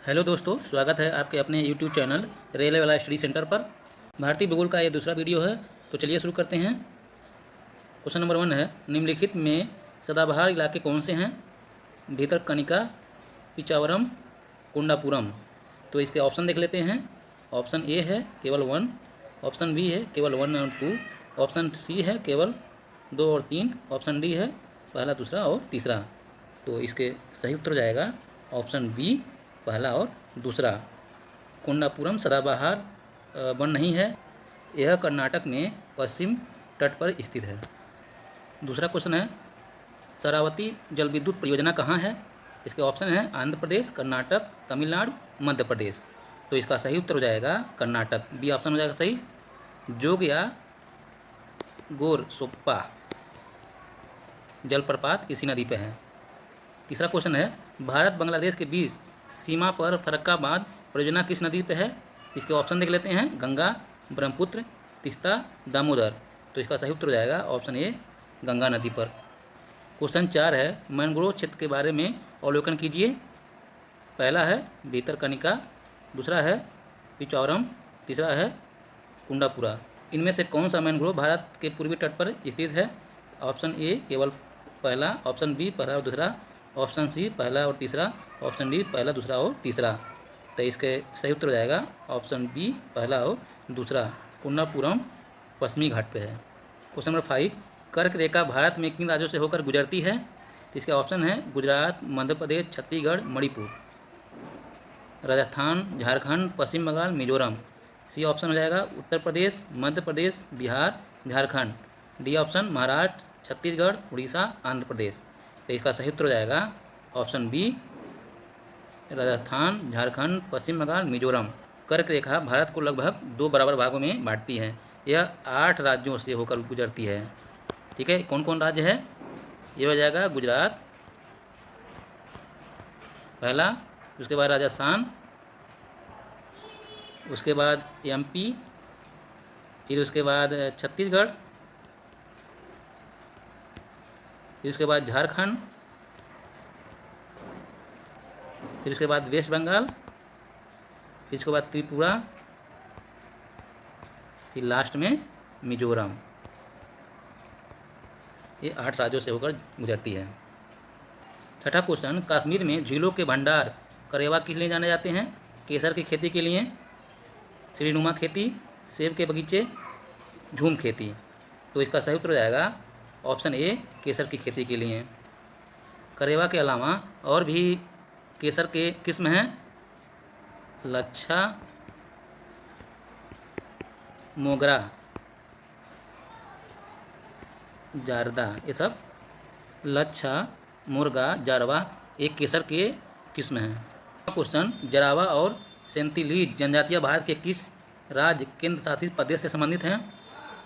Hello दोस्तों, स्वागत है आपके अपने यूट्यूब चैनल रेलवे वाला स्टडी सेंटर पर। भारतीय भूगोल का ये दूसरा वीडियो है, तो चलिए शुरू करते हैं। क्वेश्चन नंबर 1 है, निम्नलिखित में सदाबहार इलाके कौन से हैं? भितरकनिका, पिचावरम, कुंडापुरम। तो इसके ऑप्शन देख लेते हैं। ऑप्शन ए है केवल 1, ऑप्शन बी है केवल 1 और 2, ऑप्शन सी है केवल 2 और 3, ऑप्शन डी है पहला, दूसरा और तीसरा। तो इसके सही उत्तर जाएगा ऑप्शन बी, पहला और दूसरा। कुंडापुरम सदाबहार वन नहीं है, यह कर्नाटक में पश्चिम तट पर स्थित है। दूसरा क्वेश्चन है, शरावती जल विद्युत परियोजना कहाँ है? इसके ऑप्शन हैं आंध्र प्रदेश, कर्नाटक, तमिलनाडु, मध्य प्रदेश। तो इसका सही उत्तर हो जाएगा कर्नाटक, बी ऑप्शन हो जाएगा सही। जोग या गोरसोप्पा जलप्रपात इसी नदी पे है। तीसरा क्वेश्चन है, भारत बांग्लादेश के बीच सीमा पर फरक्का बांध परियोजना किस नदी पे है? इसके ऑप्शन देख लेते हैं, गंगा, ब्रह्मपुत्र, तीस्ता, दामोदर। तो इसका सही उत्तर हो जाएगा ऑप्शन ए, गंगा नदी पर। क्वेश्चन 4 है, मैंग्रोव क्षेत्र के बारे में अवलोकन कीजिए। पहला है भितरकनिका, दूसरा है पिचौरम, तीसरा है कुंडापुरा। इनमें से कौन सा मैंग्रोव भारत के पूर्वी तट पर स्थित है? ऑप्शन ए केवल पहला, ऑप्शन बी पहला और दूसरा, ऑप्शन सी पहला और तीसरा, ऑप्शन डी पहला, दूसरा और तीसरा। तो इसके सही उत्तर हो जाएगा ऑप्शन बी, पहला और दूसरा। कुंडापुरम पश्चिमी घाट पे है। क्वेश्चन नंबर 5, कर्क रेखा भारत में किन राज्यों से होकर गुजरती है? इसके ऑप्शन है गुजरात, मध्य प्रदेश, छत्तीसगढ़, मणिपुर, राजस्थान, झारखंड, पश्चिम बंगाल, मिजोरम। सी ऑप्शन हो जाएगा उत्तर प्रदेश, मध्य प्रदेश, बिहार, झारखंड। D option Maharashtra, Chhattisgarh, Orissa, Andhra Pradesh. तो इसका सही उत्तर हो जाएगा ऑप्शन बी, राजस्थान, झारखंड, पश्चिम बंगाल, मिजोरम। कर्क रेखा भारत को लगभग 2 बराबर भागों में बांटती है। यह 8 राज्यों से होकर गुजरती है। ठीक है, कौन कौन राज्य है? ये हो जाएगा गुजरात पहला, उसके बाद राजस्थान, उसके बाद एमपी, फिर उसके बाद छत्तीसगढ़, फिर उसके बाद झारखंड, फिर उसके बाद वेस्ट बंगाल, फिर उसके बाद त्रिपुरा, फिर लास्ट में मिजोरम। ये 8 राज्यों से होकर गुजरती है। छठा क्वेश्चन, कश्मीर में झीलों के भंडार करेवा किस लिए जाने जाते हैं? केसर की खेती के लिए, सीढ़ीनुमा खेती, सेब के बगीचे, झूम खेती। तो इसका सही उत्तर हो जाएगा ऑप्शन ए, केसर की खेती के लिए। करेवा के अलावा और भी केसर के किस्म हैं, लच्छा, मोगरा, जारदा। ये सब लच्छा, मुर्गा, जारवा एक केसर के किस्म हैं। क्वेश्चन, जरावा और सेंतिलीज जनजातियाँ भारत के किस राज्य केंद्र शासित प्रदेश से संबंधित हैं?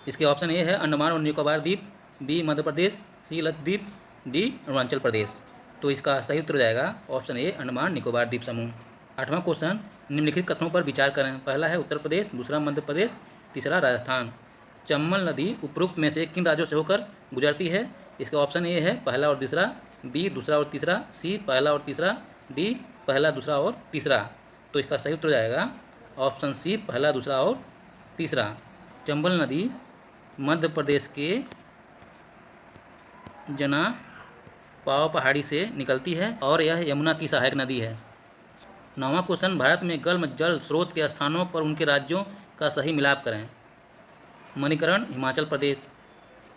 इसके ऑप्शन ए है अंडमान और निकोबार द्वीप, बी मध्य प्रदेश, सी लक्षद्वीप, डी अरुणाचल प्रदेश। तो इसका सही उत्तर हो जाएगा ऑप्शन ए, अंडमान निकोबार द्वीप समूह। 8वां क्वेश्चन, निम्नलिखित कथनों पर विचार करें। पहला है उत्तर प्रदेश, दूसरा मध्य प्रदेश, तीसरा राजस्थान। चंबल नदी उपरोक्त में से किन राज्यों से होकर गुजरती है? इसका ऑप्शन ए है पहला और दूसरा, बी दूसरा और तीसरा, सी पहला और तीसरा, डी पहला, दूसरा और तीसरा। तो इसका सही उत्तर हो जाएगा ऑप्शन सी, पहला, दूसरा और तीसरा। चंबल नदी मध्य प्रदेश के जना पाव पहाड़ी से निकलती है और यह यमुना की सहायक नदी है। 9वां क्वेश्चन, भारत में गर्म जल स्रोत के स्थानों पर उनके राज्यों का सही मिलाप करें। मणिकरण हिमाचल प्रदेश,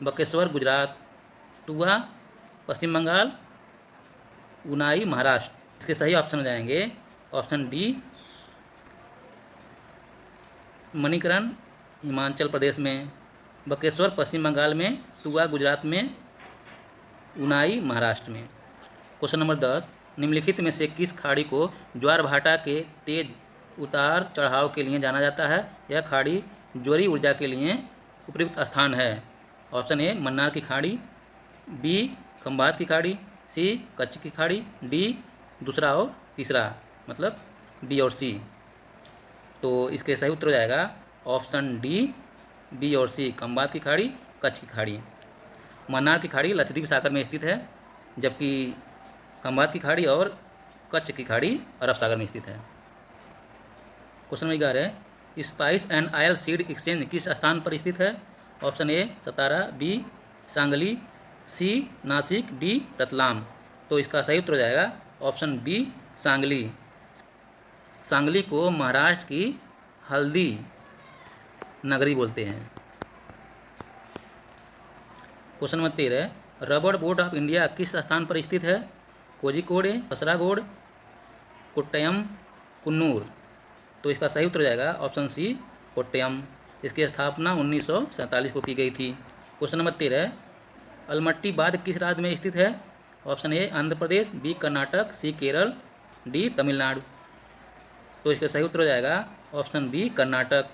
बकेश्वर गुजरात, टुआ पश्चिम बंगाल, उनाई महाराष्ट्र। इसके सही ऑप्शन हो जाएंगे ऑप्शन डी, मणिकरण हिमाचल प्रदेश में, बकेश्वर पश्चिम बंगाल में, टुआ गुजरात में, उनाई महाराष्ट्र में। क्वेश्चन नंबर 10, निम्नलिखित में से किस खाड़ी को ज्वार भाटा के तेज उतार चढ़ाव के लिए जाना जाता है? यह खाड़ी ज्वारीय ऊर्जा के लिए उपयुक्त स्थान है। ऑप्शन ए मन्नार की खाड़ी, बी खंबात की खाड़ी, सी कच्छ की खाड़ी, डी दूसरा और तीसरा, मतलब बी और सी। तो इसके सही उत्तर हो जाएगा ऑप्शन डी, बी और सी, खंबात की खाड़ी, कच्छ की खाड़ी। मन्नार की खाड़ी लक्षद्वीप सागर में स्थित है, जबकि खंबात की खाड़ी और कच्छ की खाड़ी अरब सागर में स्थित है। Question number 11, spice and oil seed exchange किस स्थान पर स्थित है? Option A Satara, B Sangli, C Nashik, D Ratlam. तो इसका सही उत्तर हो जाएगा ऑप्शन बी सांगली। सांगली को महाराष्ट्र की हल्दी नगरी बोलते हैं। Question number 13, rubber board of India किस स्थान पर स्थित है? कोझिकोड, कसरागोड, कोट्टयम, कुन्नूर। तो इसका सही उत्तर हो जाएगा ऑप्शन सी कोट्टयम। इसकी स्थापना 1947 को की गई थी। क्वेश्चन नंबर 13, अलमट्टी बांध किस राज्य में स्थित है? Option A Andhra Pradesh, B Karnataka, C Kerala, D Tamil Nadu. तो इसका सही उत्तर हो जाएगा ऑप्शन बी कर्नाटक,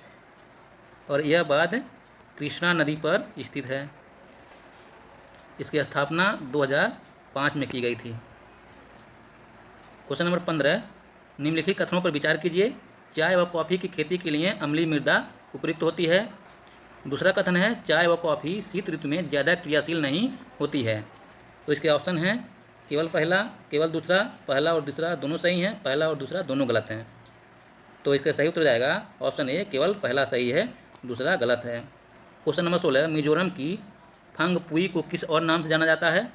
और यह बांध कृष्णा नदी पर स्थित है। इसकी स्थापना 2005 में की गई थी। क्वेश्चन नंबर 15, निम्नलिखित कथनों पर विचार कीजिए। चाय व कॉफ़ी की खेती के लिए अम्लीय मृदा उपयुक्त होती है। दूसरा कथन है चाय व कॉफ़ी शीत ऋतु में ज़्यादा क्रियाशील नहीं होती है। तो इसके ऑप्शन हैं केवल पहला, केवल दूसरा, पहला और दूसरा दोनों सही हैं, पहला और दूसरा दोनों गलत हैं। तो इसका सही उत्तर जाएगा ऑप्शन ए केवल पहला सही है, दूसरा गलत है। क्वेश्चन नंबर 16, मिजोरम की फंगपुई को किस और नाम से जाना जाता है?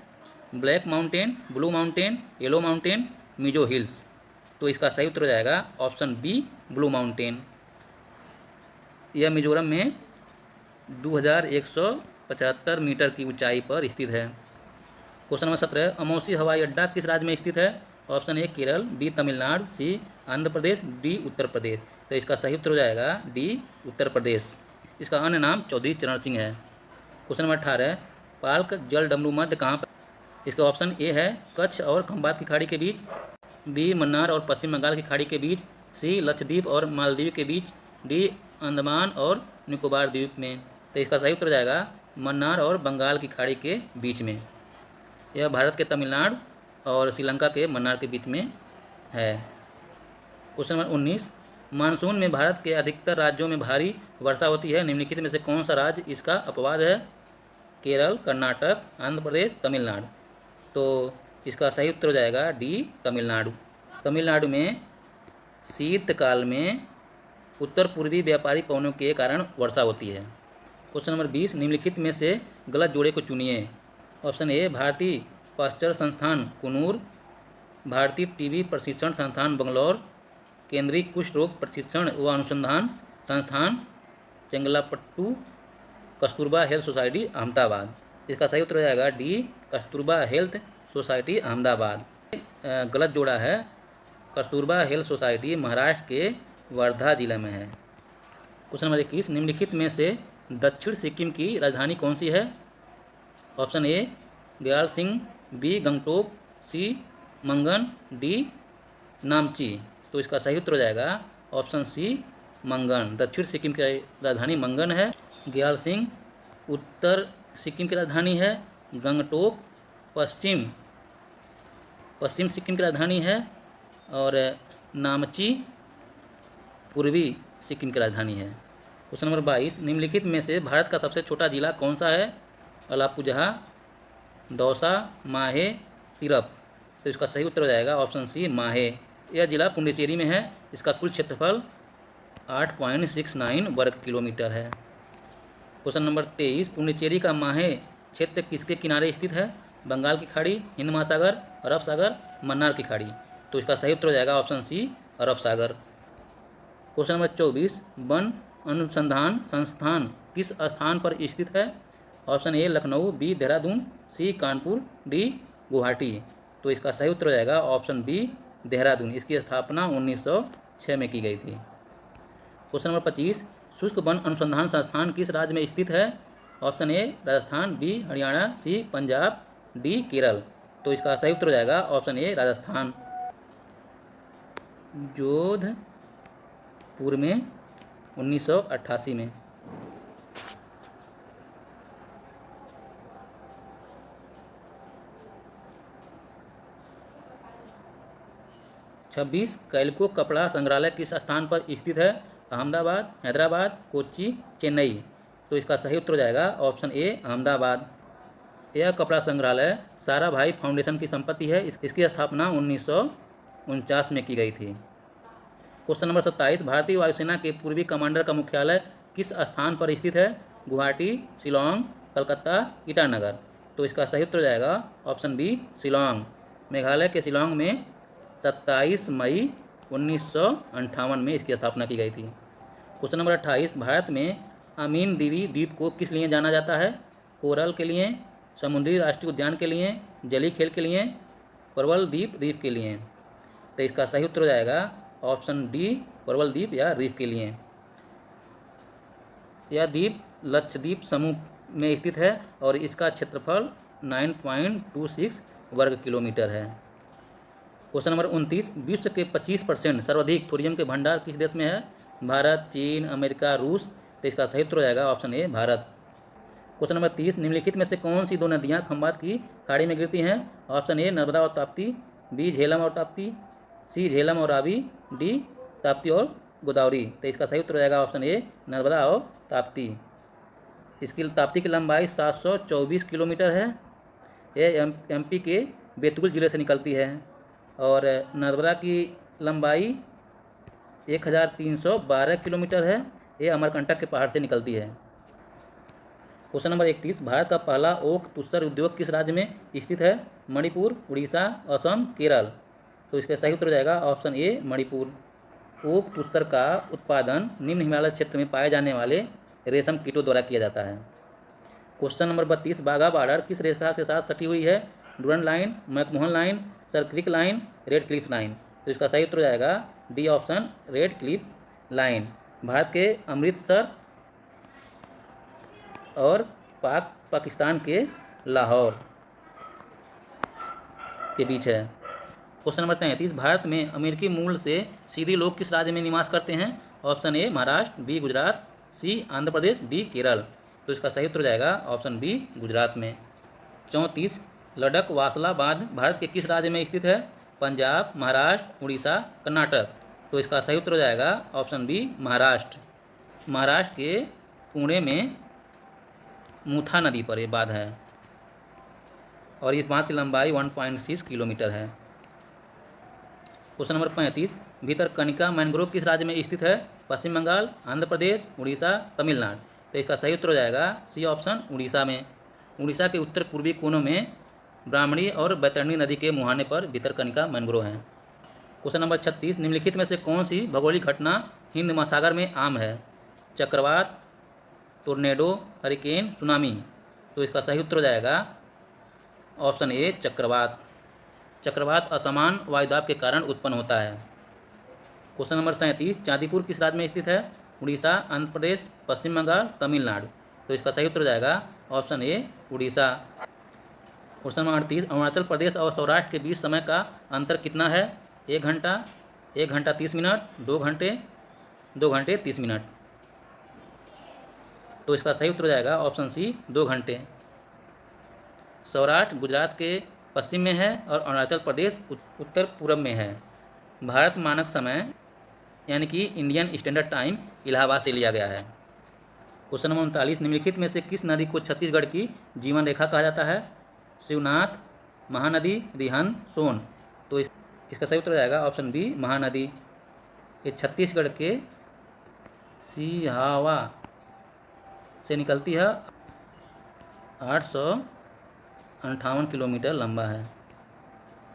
Black mountain, blue mountain, yellow mountain, Mizo hills. तो इसका सही उत्तर हो जाएगा ऑप्शन बी ब्लू माउंटेन। यह मिजोरम में 2175 मीटर की ऊंचाई पर स्थित है। क्वेश्चन नंबर 17, अमौसी हवाई अड्डा किस राज्य में स्थित है? Option A Kerala, B Tamil Nadu, C Andhra Pradesh, D Uttar Pradesh. तो इसका सही उत्तर हो जाएगा डी उत्तर प्रदेश। इसका अन्य नाम चौधरी चरण सिंह है। क्वेश्चन नंबर 18, पाल्क जल डमरू मध्य कहाँ पर? इसका ऑप्शन ए है कच्छ और खंबात की खाड़ी के बीच, बी मन्नार और पश्चिम बंगाल की खाड़ी के बीच, सी लक्षद्वीप और मालदीव के बीच, डी अंडमान और निकोबार द्वीप में। तो इसका सही उत्तर जाएगा मन्नार और बंगाल की खाड़ी के बीच में। यह भारत के तमिलनाडु और श्रीलंका के मन्नार के बीच में है। क्वेश्चन नंबर 19, मानसून में भारत के अधिकतर राज्यों में भारी वर्षा होती है। निम्नलिखित में से कौन सा राज्य इसका अपवाद है? केरल, कर्नाटक, आंध्र प्रदेश, तमिलनाडु। तो इसका सही उत्तर हो जाएगा डी तमिलनाडु। तमिलनाडु में शीतकाल में उत्तर पूर्वी व्यापारी पवनों के कारण वर्षा होती है। क्वेश्चन नंबर 20, निम्नलिखित में से गलत जोड़े को चुनिए। ऑप्शन ए भारतीय पाश्चर संस्थान कुनूर, भारतीय टीबी प्रशिक्षण संस्थान बंगलौर, केंद्रीय कुष्ठ रोग प्रशिक्षण व अनुसंधान संस्थान चेंगलापट्टू, कस्तूरबा हेल्थ सोसाइटी अहमदाबाद। इसका सही उत्तर हो जाएगा D Kasturba health society Ahmedabad. गलत जोड़ा है, कस्तूरबा हेल्थ सोसाइटी महाराष्ट्र के वर्धा जिला में है। क्वेश्चन नंबर 21, निम्नलिखित में से दक्षिण सिक्किम की राजधानी कौन सी है? Option A Gyalshing, B Gangtok, C Mangan, D Namchi. तो इसका सही उत्तर हो जाएगा ऑप्शन सी मंगन। दक्षिण सिक्किम की राजधानी मंगन है, ग्यालसिंग उत्तर सिक्किम की राजधानी है, गंगटोक पश्चिम सिक्किम की राजधानी है, और नामची पूर्वी सिक्किम की राजधानी है। क्वेश्चन नंबर 22, निम्नलिखित में से भारत का सबसे छोटा जिला कौन सा है? अलापुझा, दौसा, माहे, तिरप। तो इसका सही उत्तर हो जाएगा ऑप्शन सी माहे। यह जिला पुडुचेरी में है। इसका कुल क्षेत्रफल 8.69 वर्ग किलोमीटर है। क्वेश्चन नंबर 23, पुडुचेरी का माहे क्षेत्र किसके किनारे स्थित है? बंगाल की खाड़ी, हिंद महासागर, अरब सागर, मन्नार की खाड़ी। तो इसका सही उत्तर हो जाएगा option C Arab Sagar. Question number 24, वन अनुसंधान संस्थान किस स्थान पर स्थित है? Option A Lucknow, B Dehradun, C Kanpur, D Guwahati. तो इसका सही उत्तर हो जाएगा ऑप्शन बी देहरादून। इसकी स्थापना 1906 में की गई थी। क्वेश्चन नंबर 25, शुष्क वन अनुसंधान संस्थान किस राज्य में स्थित है? Option A Rajasthan, B Haryana, C Punjab, D Kerala. तो इसका सही उत्तर हो जाएगा ऑप्शन ए राजस्थान। जोधपुर में 1988 में। 26, कैल्को कपड़ा संग्रहालय किस स्थान पर स्थित है? अहमदाबाद, हैदराबाद, कोच्चि, चेन्नई। तो इसका सही उत्तर हो जाएगा ऑप्शन ए अहमदाबाद। यह कपड़ा संग्रहालय साराभाई फाउंडेशन की संपत्ति है। इसकी स्थापना 1949 में की गई थी। क्वेश्चन नंबर 27, भारतीय वायुसेना के पूर्वी कमांडर का मुख्यालय किस स्थान पर स्थित है? गुवाहाटी, शिलोंग, कलकत्ता, ईटानगर। तो इसका सही उत्तर हो जाएगा ऑप्शन बी शिलोंग। मेघालय के शिलोंग में 27 मई 1958 में इसकी स्थापना की गई थी। क्वेश्चन नंबर 28, भारत में अमीन दीवी द्वीप को किस लिए जाना जाता है? कोरल के लिए, समुद्री राष्ट्रीय उद्यान के लिए, जलीय खेल के लिए, प्रबल द्वीप के लिए। तो इसका सही उत्तर हो जाएगा ऑप्शन डी प्रबल द्वीप या रीफ के लिए। यह द्वीप लक्षद्वीप समूह में स्थित है और इसका क्षेत्रफल 9.26 वर्ग किलोमीटर है। क्वेश्चन नंबर 29, विश्व के 25% सर्वाधिक थोरियम के भंडार किस देश में है? भारत, चीन, अमेरिका, रूस। तो इसका सही उत्तर हो जाएगा ऑप्शन ए भारत। क्वेश्चन नंबर 30, निम्नलिखित में से कौन सी दो नदियां खंबात की खाड़ी में गिरती हैं? ऑप्शन ए नर्मदा और ताप्ती, बी झेलम और ताप्ती, सी झेलम और रावी, डी ताप्ती और गोदावरी। तो इसका सही उत्तर हो जाएगा ऑप्शन ए नर्मदा और ताप्ती। इसकी ताप्ती की लंबाई 724 किलोमीटर है। यह एमपी के बैतूल जिले से निकलती है और नर्मदा की लंबाई 1312 किलोमीटर है। यह अमरकंटक के पहाड़ से निकलती है। क्वेश्चन नंबर 31, भारत का पहला ओक तुस्तर उद्योग किस राज्य में स्थित है? मणिपुर, उड़ीसा, असम, केरल। तो इसका सही उत्तर हो जाएगा ऑप्शन ए मणिपुर। ओक तुस्तर का उत्पादन निम्न हिमालय क्षेत्र में पाए जाने वाले रेशम कीटों द्वारा किया जाता है। क्वेश्चन नंबर 32, बाघा बॉर्डर किस रेखा के साथ सटी हुई है? Durand line, McMahon line, Sir Creek line, Radcliffe line. तो इसका सही उत्तर हो जाएगा D option Radcliffe line. Bharat के अमृतसर और पाकिस्तान के लाहौर के बीच है। क्वेश्चन नंबर 33, भारत में अमेरिकी मूल से सीधी लोग किस राज्य में निवास करते हैं? Option A Maharashtra, B Gujarat, C Andhra Pradesh, D Kerala. तो इसका सही उत्तर हो जाएगा ऑप्शन बी गुजरात में। 34, लडक वासला बांध भारत के किस राज्य में स्थित है? पंजाब, महाराष्ट्र, उड़ीसा, कर्नाटक। तो इसका सही उत्तर हो जाएगा ऑप्शन बी महाराष्ट्र। महाराष्ट्र के पुणे में मुथा नदी पर यह बांध है और इस बांध की लंबाई 1.6 किलोमीटर है। क्वेश्चन नंबर 35, भितरकनिका मैंग्रोव किस राज्य में स्थित है? पश्चिम बंगाल, आंध्र प्रदेश, उड़ीसा, तमिलनाडु। तो इसका सही उत्तर हो जाएगा सी ऑप्शन उड़ीसा में। उड़ीसा के उत्तर पूर्वी कोनों में ब्राह्मणी और बैतरणी नदी के मुहाने पर भितरकनिका मैंग्रोव हैं। क्वेश्चन नंबर 36, निम्नलिखित में से कौन सी भौगोलिक घटना हिंद महासागर में आम है? चक्रवात, टोर्नेडो, हरिकेन, सुनामी। तो इसका सही उत्तर हो जाएगा ऑप्शन ए चक्रवात। चक्रवात असमान वायुदाब के कारण उत्पन्न होता है। क्वेश्चन नंबर 37, चांदीपुर किस राज्य में स्थित है? उड़ीसा, आंध्र प्रदेश, पश्चिम बंगाल, तमिलनाडु। तो इसका सही उत्तर हो जाएगा option A Orissa. Question number 38, Arunachal Pradesh और सौराष्ट्र के बीच समय का अंतर कितना है? 1 घंटा, 1 घंटा 30 मिनट, 2 घंटे, 2 घंटे 30 मिनट। तो इसका सही उत्तर हो जाएगा ऑप्शन सी 2 घंटे। सौराष्ट्र गुजरात के पश्चिम में है और अरुणाचल प्रदेश उत्तर पूर्व में है। भारत मानक समय यानी कि इंडियन स्टैंडर्ड टाइम इलाहाबाद से लिया गया है। क्वेश्चन नंबर 39, निम्नलिखित में से किस नदी को छत्तीसगढ़ की जीवन रेखा कहा जाता है? शिवनाथ, महानदी, रिहंद, सोन। तो इसका सही उत्तर हो जाएगा ऑप्शन बी महानदी। ये छत्तीसगढ़ के सिहावा से निकलती है, 858 किलोमीटर लंबा है।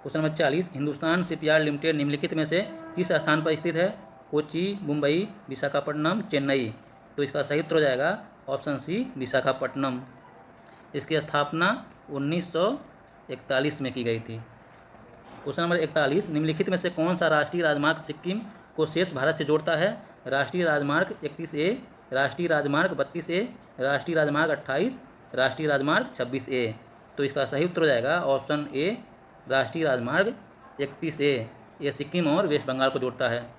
Question number 40, Hindustan shipyard limited निम्नलिखित में से किस स्थान पर स्थित है? कोच्चि, मुंबई, विशाखापट्टनम, चेन्नई। तो इसका सही उत्तर हो जाएगा ऑप्शन सी विशाखापट्टनम। इसकी स्थापना 1941 में की गई थी। क्वेश्चन नंबर 41, निम्नलिखित में से कौन सा राष्ट्रीय राजमार्ग सिक्किम को शेष भारत से जोड़ता है? राष्ट्रीय राजमार्ग 31A, राष्ट्रीय राजमार्ग 32A, राष्ट्रीय राजमार्ग 28, राष्ट्रीय राजमार्ग 26A। तो इसका सही उत्तर हो जाएगा ऑप्शन ए राष्ट्रीय राजमार्ग 31A। यह सिक्किम और वेस्ट बंगाल को जोड़ता है।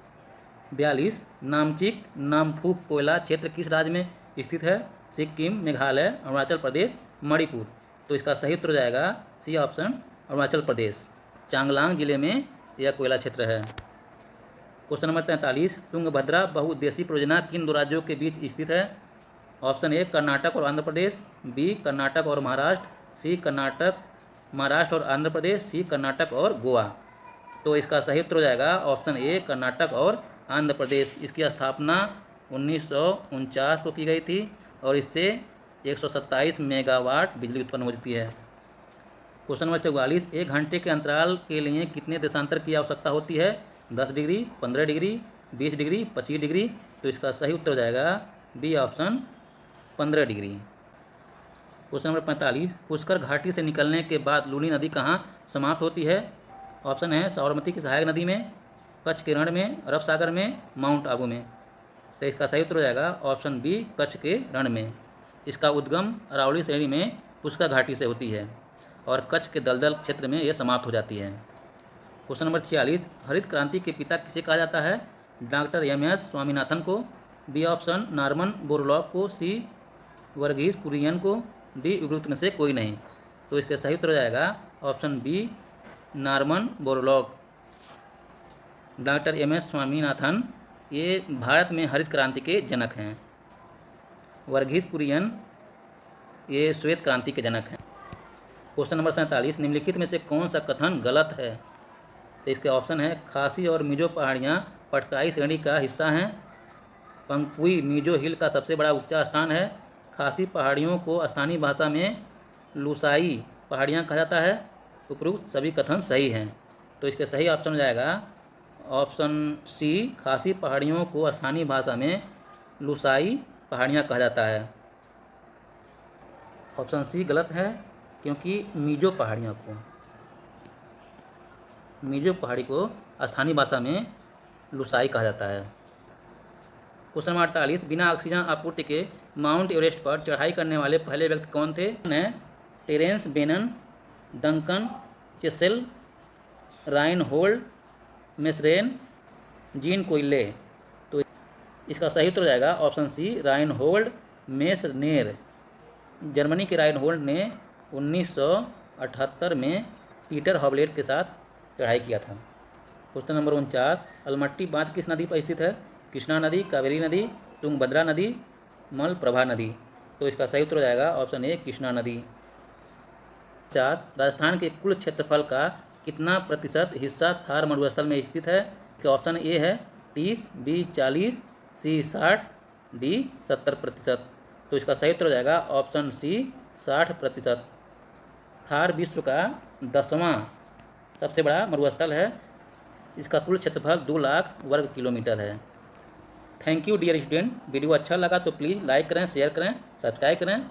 42, नामचिक नामफूक कोयला क्षेत्र किस राज्य में स्थित है? सिक्किम, मेघालय, अरुणाचल प्रदेश, मणिपुर। तो इसका सही उत्तर हो जाएगा सी ऑप्शन अरुणाचल प्रदेश। चांगलांग जिले में यह कोयला क्षेत्र है। क्वेश्चन नंबर 43, तुंगभद्रा बहुउद्देशीय परियोजना किन दो राज्यों के बीच स्थित है? ऑप्शन ए कर्नाटक और आंध्र प्रदेश, बी कर्नाटक और महाराष्ट्र, सी कर्नाटक, महाराष्ट्र और आंध्र प्रदेश, सी कर्नाटक और गोवा। तो इसका सही उत्तर हो जाएगा ऑप्शन ए कर्नाटक और आंध्र प्रदेश। इसकी स्थापना 1949 को की गई थी और इससे 127 मेगावाट बिजली उत्पन्न हो जाती है। क्वेश्चन नंबर 44, एक घंटे के अंतराल के लिए कितने देशांतर की आवश्यकता होती है? 10 डिग्री, 15 डिग्री, 20 डिग्री, 25 डिग्री। तो इसका सही उत्तर हो जाएगा B option 15 degree. Question number 45, Pushkar घाटी से निकलने के बाद लूनी नदी कहाँ समाप्त होती है? ऑप्शन है साबरमती की सहायक नदी में, कच्छ के रण में, अरब सागर में, माउंट आबू में। तो इसका सही उत्तर हो जाएगा ऑप्शन बी कच्छ के रण में। इसका उद्गम अरावली श्रेणी में पुष्कर घाटी से होती है और कच्छ के दलदल क्षेत्र में यह समाप्त हो जाती है। क्वेश्चन नंबर 46, हरित क्रांति के पिता किसे कहा जाता है? Doctor M S. स्वामीनाथन को, बी ऑप्शन नॉर्मन बोरलॉग को, सी वर्गीस कुरियन को, डी उपरोक्त में से कोई नहीं। तो इसका सही उत्तर हो जाएगा option B Norman Borlaug. Doctor M S. Swaminathan ये भारत में हरित क्रांति के जनक हैं। वर्गीस कुरियन ये श्वेत क्रांति के जनक हैं। क्वेश्चन नंबर 47, निम्नलिखित में से कौन सा कथन गलत है? तो इसके ऑप्शन है खासी और मिजो पहाड़ियाँ पटकाई श्रेणी का हिस्सा हैं, पंगपुई मिजो हिल का सबसे बड़ा ऊंचा स्थान है, खासी पहाड़ियों को स्थानीय भाषा में लुसाई पहाड़ियाँ कहा जाता है। उपरोक्त सभी कथन सही हैं। तो इसके सही ऑप्शन हो जाएगा ऑप्शन सी खासी पहाड़ियों को स्थानीय भाषा में लुसाई पहाड़ियाँ कहा जाता है। ऑप्शन सी गलत है क्योंकि मिजो पहाड़ी को स्थानीय भाषा में लुसाई कहा जाता है। क्वेश्चन नंबर 48, बिना ऑक्सीजन आपूर्ति के माउंट एवरेस्ट पर चढ़ाई करने वाले पहले व्यक्ति कौन थे? Terrence Bannon, Duncan चेसेल, Reinhold मेसरेन, gene कोइले। तो इसका सही उत्तर हो जाएगा ऑप्शन सी राइनहोल्ड मेसनेर। जर्मनी के राइनहोल्ड ने 1978 में पीटर हॉबलेट के साथ चढ़ाई किया था। क्वेश्चन नंबर 49, अलमट्टी बांध किस नदी पर स्थित है? कृष्णा नदी, कावेरी नदी, तुंगभद्रा नदी, मलप्रभा नदी। तो इसका सही उत्तर हो जाएगा ऑप्शन ए कृष्णा नदी। 50, राजस्थान के कुल क्षेत्रफल का कितना प्रतिशत हिस्सा थार मरुस्थल में स्थित है? इसका ऑप्शन ए है 30, बी 40, सी 60, डी 70%। तो इसका सही उत्तर हो जाएगा ऑप्शन सी 60%। थार विश्व का 10वां सबसे बड़ा मरुस्थल है। इसका कुल क्षेत्रफल 2 लाख वर्ग किलोमीटर है। Thank you dear student. Video अच्छा लगा तो प्लीज़ लाइक करें, शेयर करें, सब्सक्राइब करें।